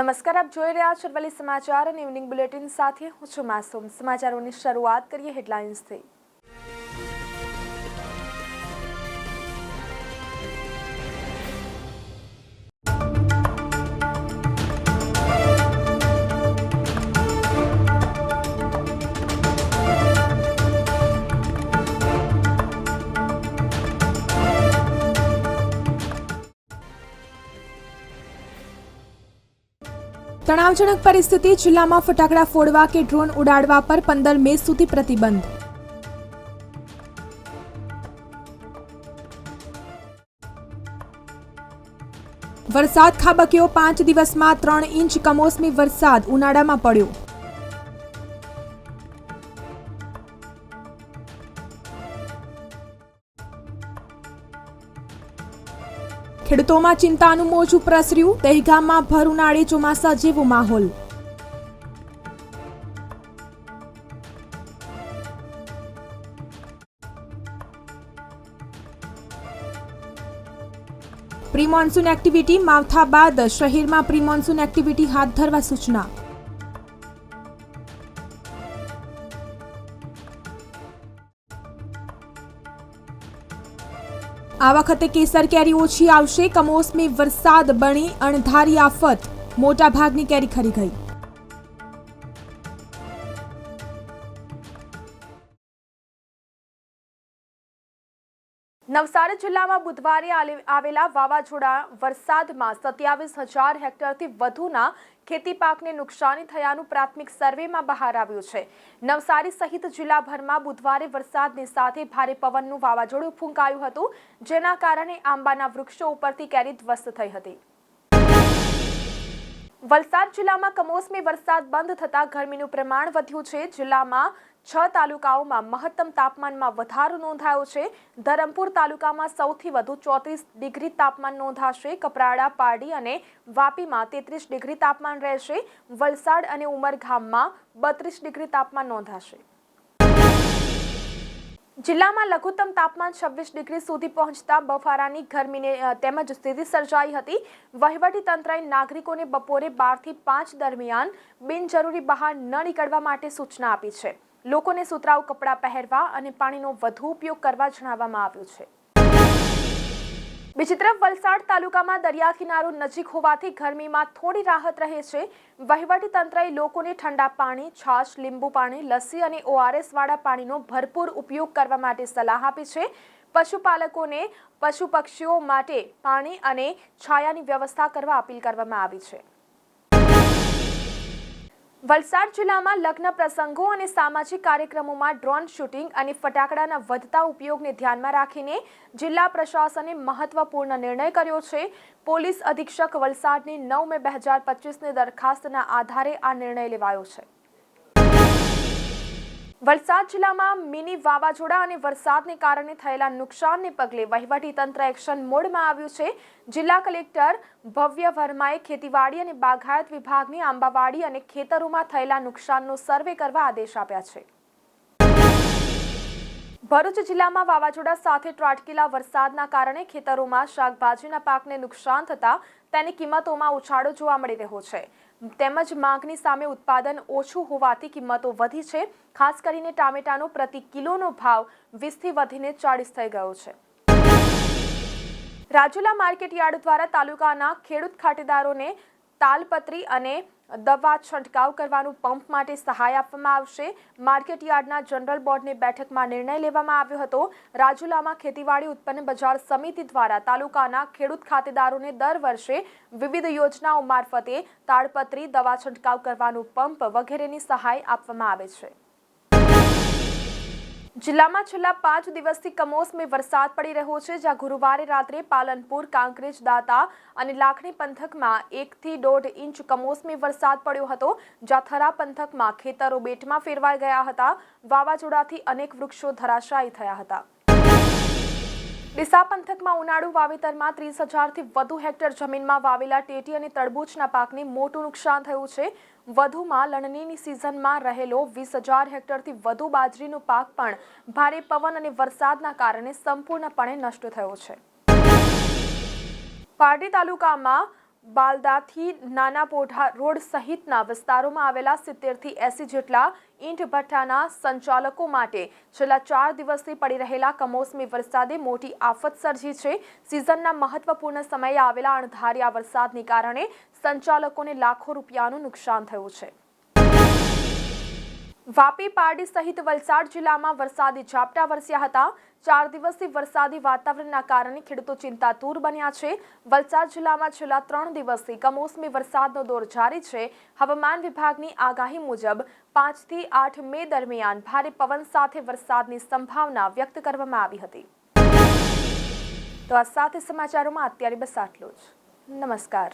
નમસ્કાર, આપ જોઈ રહ્યા છો અરવલ્લી સમાચાર અને ઇવનિંગ બુલેટિન સાથે હું છું માસૂમ। સમાચારોની શરૂઆત કરીએ હેડલાઇન્સથી। તણાવજનક પરિસ્થિતિ, જિલ્લામાં ફટાકડા ફોડવા કે ડ્રોન ઉડાડવા પર 15 મે સુધી પ્રતિબંધ। વરસાદ ખાબક્યો, 5 દિવસમાં 3 ઇંચ કમોસમી વરસાદ ઉનાળામાં પડ્યો। ખેડૂતોમાં ચિંતાનું મોજું પ્રસર્યું, દહેગામમાં ભર ઉનાળે ચોમાસા જેવો માહોલ। પ્રી મોન્સૂન એક્ટિવિટી માવઠા બાદ શહેરમાં પ્રી મોન્સૂન એક્ટિવિટી હાથ ધરવા સૂચના। આ વખતે કેસર કેરી ઓછી આવશે, કમોસમી વરસાદ બની અણધારી આફત, મોટા ભાગની કેરી ખરી ગઈ। નવસારી જિલ્લામાં બુધવારે આવેલા વાવાઝોડા વરસાદમાં 27,000 હેક્ટરથી વધુના ખેતી પાકને નુકસાની થયાનું પ્રાથમિક સર્વેમાં બહાર આવ્યું છે। નવસારી સહિત જિલ્લાભરમાં બુધવારે વરસાદની સાથે ભારે પવનનું વાવાઝોડું ફૂંકાયું હતું, જેના કારણે આંબાના વૃક્ષો ઉપરથી કેરી ધ્વસ્ત થઈ હતી। વલસાડ જિલ્લામાં કમોસમી વરસાદ બંધ થતાં ગરમીનું પ્રમાણ વધ્યું છે। જિલ્લામાં 6 તાલુકાઓમાં મહત્તમ તાપમાનમાં વધારો નોંધાયો છે। ધરમપુર તાલુકામાં સૌથી વધુ 34 ડિગ્રી તાપમાન નોંધાશે। કપરાડા, પારડી અને વાપીમાં 33 ડિગ્રી તાપમાન રહેશે। વલસાડ અને ઉમરગામમાં 32 ડિગ્રી તાપમાન નોંધાશે। જિલ્લામાં લઘુત્તમ તાપમાન 26 ડિગ્રી સુધી પહોંચતા બફારાની ગરમીને તેમજ સ્થિતિ સર્જાઈ હતી। વહીવટી તંત્રએ નાગરિકોને બપોરે 12 થી 5 દરમિયાન બિનજરૂરી બહાર ન નીકળવા માટે સૂચના આપી છે। લોકોને સુતરાઉ કપડાં પહેરવા અને પાણીનો વધુ ઉપયોગ કરવા જણાવવામાં આવ્યું છે। બીજી તરફ વલસાડ તાલુકામાં દરિયા કિનારો નજીક હોવાથી ગરમીમાં થોડી રાહત રહે છે। વહીવટી તંત્રએ લોકોને ઠંડા પાણી, છાશ, લીંબુ પાણી, લસ્સી અને ORS વાળા પાણીનો ભરપૂર ઉપયોગ કરવા માટે સલાહ આપી છે। પશુપાલકોને પશુ પક્ષીઓ માટે પાણી અને છાયાની વ્યવસ્થા કરવા અપીલ કરવામાં આવી છે। વલસાડ જિલ્લામાં લગ્ન પ્રસંગો અને સામાજિક કાર્યક્રમોમાં ડ્રોન શૂટિંગ અને ફટાકડાના વધતા ઉપયોગને ધ્યાનમાં રાખીને જિલ્લા પ્રશાસને મહત્વપૂર્ણ નિર્ણય કર્યો છે। પોલીસ અધિક્ષક વલસાડની 9 મે 2025ની દરખાસ્તના આધારે આ નિર્ણય લેવાયો છે। વલસાડ જિલ્લામાં મિની વાવાઝોડા અને વરસાદને કારણે થયેલા નુકસાનને પગલે વહીવટી તંત્ર એક્શન મોડમાં આવ્યું છે। જિલ્લા કલેક્ટર ભવ્ય વર્માએ ખેતીવાડી અને બાગાયત વિભાગની આંબાવાડી અને ખેતરોમાં થયેલા નુકસાનનો સર્વે કરવા આદેશ આપ્યા છે। ભરૂચ જિલ્લામાં વાવાઝોડા સાથે ત્રાટકેલા વરસાદના કારણે ખેતરોમાં શાકભાજીના પાકને નુકસાન થતા તેની કિંમતોમાં ઉછાળો જોવા મળી રહ્યો છે। તેમજ માંગની સામે ઉત્પાદન ઓછું હોવાથી કિંમતો વધી છે। ખાસ કરીને ટામેટાનો પ્રતિ કિલોનો ભાવ 20 થી વધીને 40 થઈ ગયો છે। રાજુલા માર્કેટ યાર્ડ દ્વારા તાલુકાના ખેડૂત ખાતેદારોને તાલપત્રી અને દવા છંટકાવ કરવાનું પંપ માટે સહાય આપવામાં આવશે। માર્કેટ યાર્ડના જનરલ બોર્ડની બેઠકમાં નિર્ણય લેવામાં આવ્યો હતો। રાજુલામાં ખેતીવાડી ઉત્પન્ન બજાર સમિતિ દ્વારા તાલુકાના ખેડૂત ખાતેદારોને દર વર્ષે વિવિધ યોજનાઓ મારફતે તાડપત્રી, દવા છંટકાવ કરવાનું પંપ વગેરેની સહાય આપવામાં આવે છે। જિલ્લામાં છેલ્લા 5 દિવસથી કમોસમી વરસાદ પડી રહ્યો છે, જ્યાં ગુરુવારે રાત્રે પાલનપુર, કાંકરેજ, દાતા અને લાખણી પંથકમાં 1 થી 1.5 ઇંચ કમોસમી વરસાદ પડ્યો હતો, જ્યાં થરા પંથકમાં ખેતરો બેટમાં ફેરવાઈ ગયા હતા। વાવાઝોડાથી અનેક વૃક્ષો ધરાશાયી થયા હતા। ડીસા પંથકમાં ઉનાળુ વાવેતરમાં 30,000થી વધુ હેક્ટર જમીનમાં વાવેલા ટેટી અને તરબૂચના પાકને મોટું નુકસાન થયું છે। વધુમાં લણણીની સિઝનમાં રહેલો 20,000 હેક્ટરથી વધુ બાજરીનો પાક પણ ભારે પવન અને વરસાદના કારણે સંપૂર્ણપણે નષ્ટ થયો છે। પારડી તાલુકામાં બાલદાથી નાના પોઢા રોડ સહિતના વિસ્તારોમાં આવેલા 70 થી 80 જેટલા ઈંટ ભઠ્ઠાના સંચાલકો માટે છેલ્લા 4 દિવસથી પડી રહેલા કમોસમી વરસાદે મોટી આફત સર્જી છે. સિઝનના મહત્વપૂર્ણ સમયે આવેલા અણધાર્યા વરસાદને કારણે સંચાલકોને લાખો રૂપિયાનું નુકસાન થયું છે. વાપી, પારડી સહિત વલસાડ જિલ્લામાં વરસાદી ઝાપટા વરસ્યા હતા. 4 દિવસથી વરસાદી વાતાવરણના કારણે ખેડૂતો ચિંતાતુર બન્યા છે. વલસાડ જિલ્લામાં છેલ્લા 3 દિવસથી કમોસમી વરસાદનો દોર જારી છે. હવામાન વિભાગની આગાહી મુજબ 5 થી 8 મે દરમિયાન ભારે પવન સાથે વરસાદની સંભાવના વ્યક્ત કરવામાં આવી હતી. તો આ સાથે સમાચારોમાં અત્યારે બસ આટલું જ. નમસ્કાર.